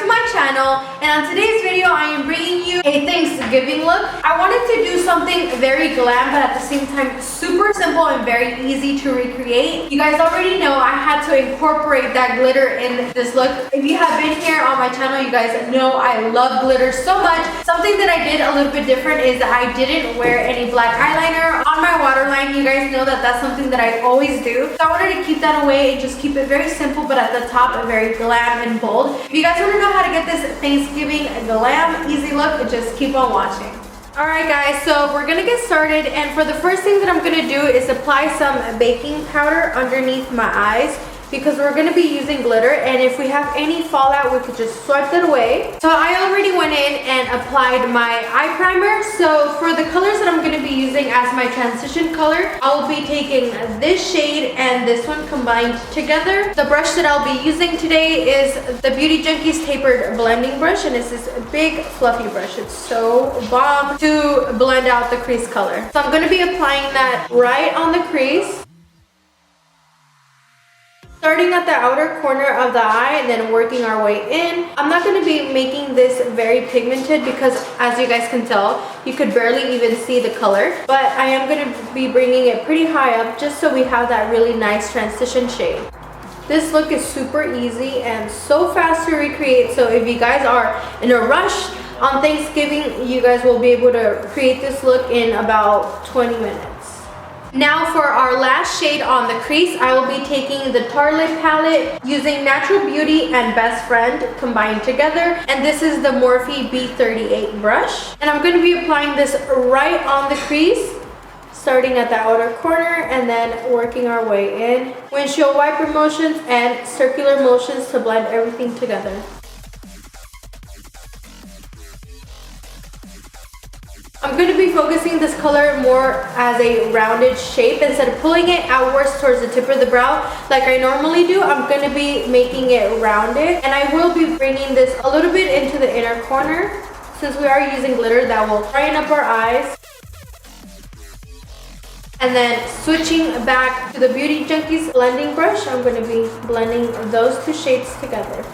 my channel, and on today's video I am bringing you a Thanksgiving look. I wanted to do something very glam but at the same time super simple and very easy to recreate. You guys already know I had to incorporate that glitter in this look. If you have been here on my channel, you guys know I love glitter so much. Something that I did a little bit different is that I didn't wear any black eyeliner on my waterline. You guys know that that's something that I always do. So I wanted to keep that away and just keep it very simple but at the top very glam and bold. If you guys want to know how to get this Thanksgiving glam easy look, just keep on watching. Alright guys, so we're gonna get started, and for the first thing that I'm gonna do is apply some baking powder underneath my eyes because we're going to be using glitter, and if we have any fallout we could just swipe that away. So I already went in and applied my eye primer. So for the colors that I'm going to be using as my transition color, I'll be taking this shade and this one combined together. The brush that I'll be using today is the Beauty Junkees tapered blending brush, and it's this big fluffy brush. It's so bomb to blend out the crease color. So I'm going to be applying that right on the crease, starting at the outer corner of the eye and then working our way in. I'm not going to be making this very pigmented because as you guys can tell, you could barely even see the color. But I am going to be bringing it pretty high up just so we have that really nice transition shade. This look is super easy and so fast to recreate. So if you guys are in a rush on Thanksgiving, you guys will be able to create this look in about 20 minutes. Now for our last shade on the crease, I will be taking the Tartelette palette using Natural Beauty and Best Friend combined together, and this is the Morphe B38 brush, and I'm going to be applying this right on the crease, starting at the outer corner and then working our way in. Windshield wiper motions and circular motions to blend everything together. I'm going to be focusing this color more as a rounded shape. Instead of pulling it outwards towards the tip of the brow like I normally do, I'm going to be making it rounded. And I will be bringing this a little bit into the inner corner. Since we are using glitter, that will brighten up our eyes. And then switching back to the Beauty Junkees blending brush, I'm going to be blending those two shades together.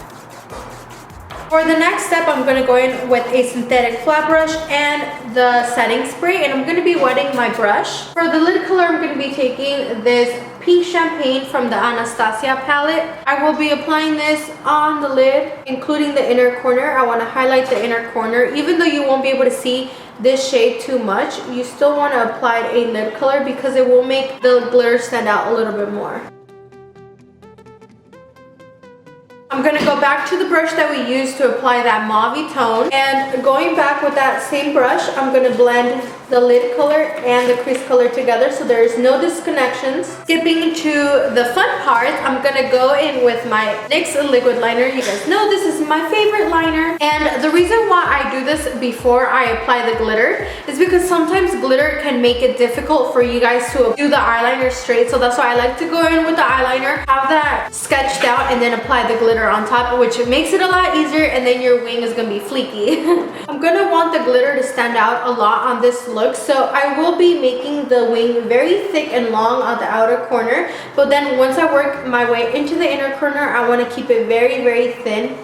For the next step, I'm going to go in with a synthetic flat brush and the setting spray, and I'm going to be wetting my brush. For the lid color, I'm going to be taking this pink champagne from the Anastasia palette. I will be applying this on the lid, including the inner corner. I want to highlight the inner corner. Even though you won't be able to see this shade too much, you still want to apply a lid color because it will make the glitter stand out a little bit more. I'm going to go back to the brush that we used to apply that mauve tone, and going back with that same brush, I'm going to blend the lid color and the crease color together so there's no disconnections. Skipping to the fun part, I'm going to go in with my NYX liquid liner. You guys know this is my favorite liner, and the reason why I do this before I apply the glitter is because sometimes glitter can make it difficult for you guys to do the eyeliner straight. So that's why I like to go in with the eyeliner, have that sketched out, and then apply the glitter on top, which makes it a lot easier, and then your wing is gonna be fleeky. I'm gonna want the glitter to stand out a lot on this look, so I will be making the wing very thick and long on the outer corner, but then once I work my way into the inner corner, I want to keep it very, very thin.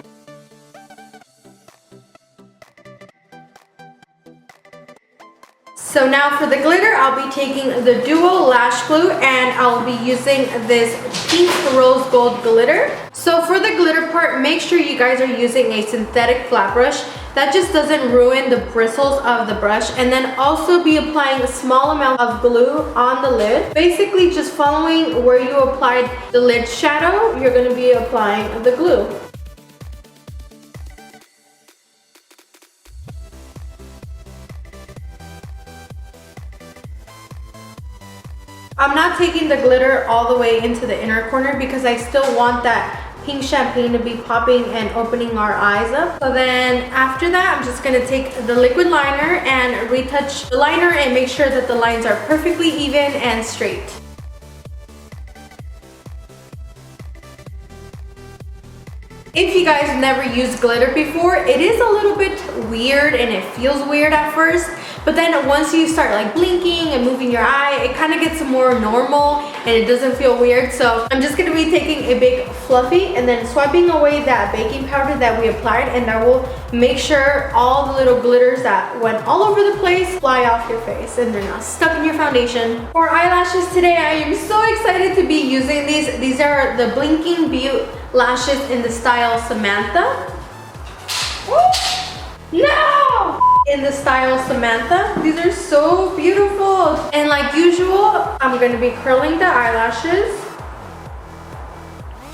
So now for the glitter, I'll be taking the Duo Lash Glue, and I'll be using this pink rose gold glitter. So for the glitter part, make sure you guys are using a synthetic flat brush. That just doesn't ruin the bristles of the brush. And then also be applying a small amount of glue on the lid. Basically just following where you applied the lid shadow, you're going to be applying the glue. I'm not taking the glitter all the way into the inner corner because I still want that pink champagne to be popping and opening our eyes up. So then after that, I'm just going to take the liquid liner and retouch the liner and make sure that the lines are perfectly even and straight. If you guys never used glitter before, it is a little bit weird and it feels weird at first, but then once you start like blinking and moving your eye, it kind of gets more normal and it doesn't feel weird. So I'm just gonna be taking a big fluffy and then swiping away that baking powder that we applied, and that will make sure all the little glitters that went all over the place fly off your face and they're not stuck in your foundation. For eyelashes today, I am so excited to be using these. These are the Blinking Beauty lashes in the style Samantha. No! In the style Samantha. These are so beautiful. And like usual, I'm going to be curling the eyelashes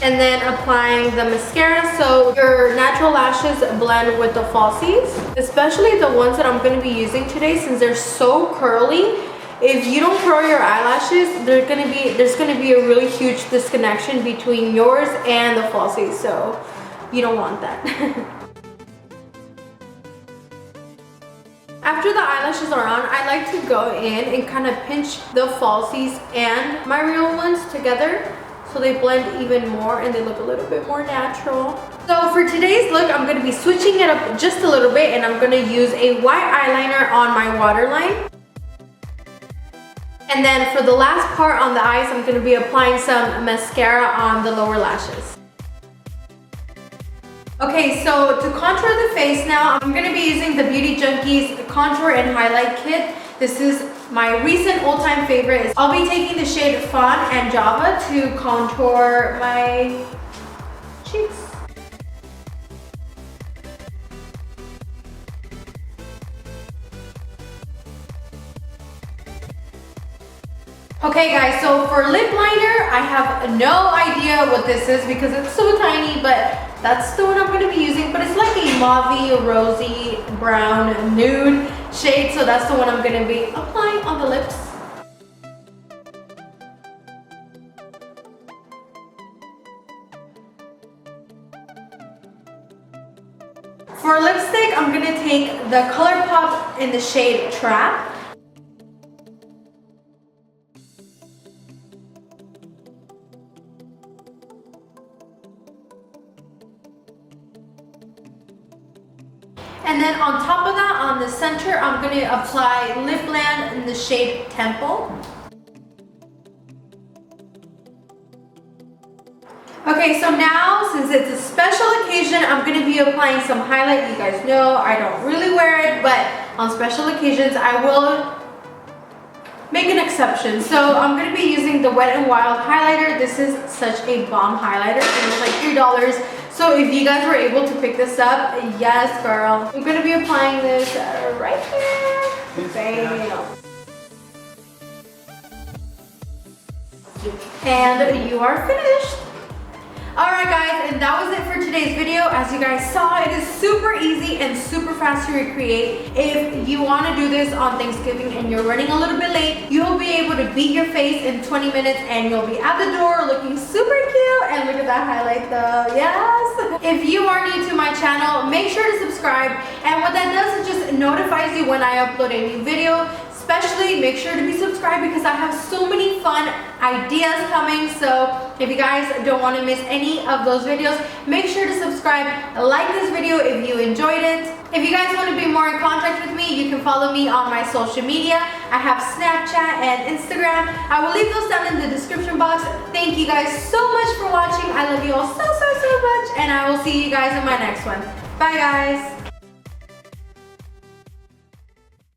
and then applying the mascara so your natural lashes blend with the falsies. Especially the ones that I'm going to be using today, since they're so curly. If you don't curl your eyelashes, there's gonna be a really huge disconnection between yours and the falsies, so you don't want that. After the eyelashes are on, I like to go in and kind of pinch the falsies and my real ones together so they blend even more and they look a little bit more natural. So for today's look, I'm gonna be switching it up just a little bit, and I'm gonna use a white eyeliner on my waterline. And then for the last part on the eyes, I'm going to be applying some mascara on the lower lashes. Okay, so to contour the face now, I'm going to be using the Beauty Junkees Contour and Highlight Kit. This is my recent all-time favorite. I'll be taking the shade Fawn and Java to contour my cheeks. Okay guys, so for lip liner, I have no idea what this is because it's so tiny, but that's the one I'm going to be using. But it's like a mauve, rosy, brown, nude shade, so that's the one I'm going to be applying on the lips. For lipstick, I'm going to take the ColourPop in the shade Trap. And then on top of that, on the center, I'm going to apply Lip Land in the shade Temple. Okay, so now, since it's a special occasion, I'm going to be applying some highlight. You guys know I don't really wear it, but on special occasions, I will make an exception. So I'm going to be using the Wet n Wild highlighter. This is such a bomb highlighter. It was like $3. So if you guys were able to pick this up, yes girl. I'm going to be applying this right here. Bam. And you are finished. Alright guys, and that was it for today's video. As you guys saw, it is super easy and super fast to recreate. If you want to do this on Thanksgiving and you're running a little bit late, you'll be able to beat your face in 20 minutes and you'll be at the door looking super cute. And look at that highlight though, yes! If you are new to my channel, make sure to subscribe. And what that does is just notifies you when I upload a new video. Especially make sure to be subscribed because I have so many fun ideas coming. So if you guys don't want to miss any of those videos, make sure to subscribe, like this video if you enjoyed it. If you guys want to be more in contact with me, you can follow me on my social media. I have Snapchat and Instagram. I will leave those down in the description box. Thank you guys so much for watching. I love you all so much, and I will see you guys in my next one. Bye guys.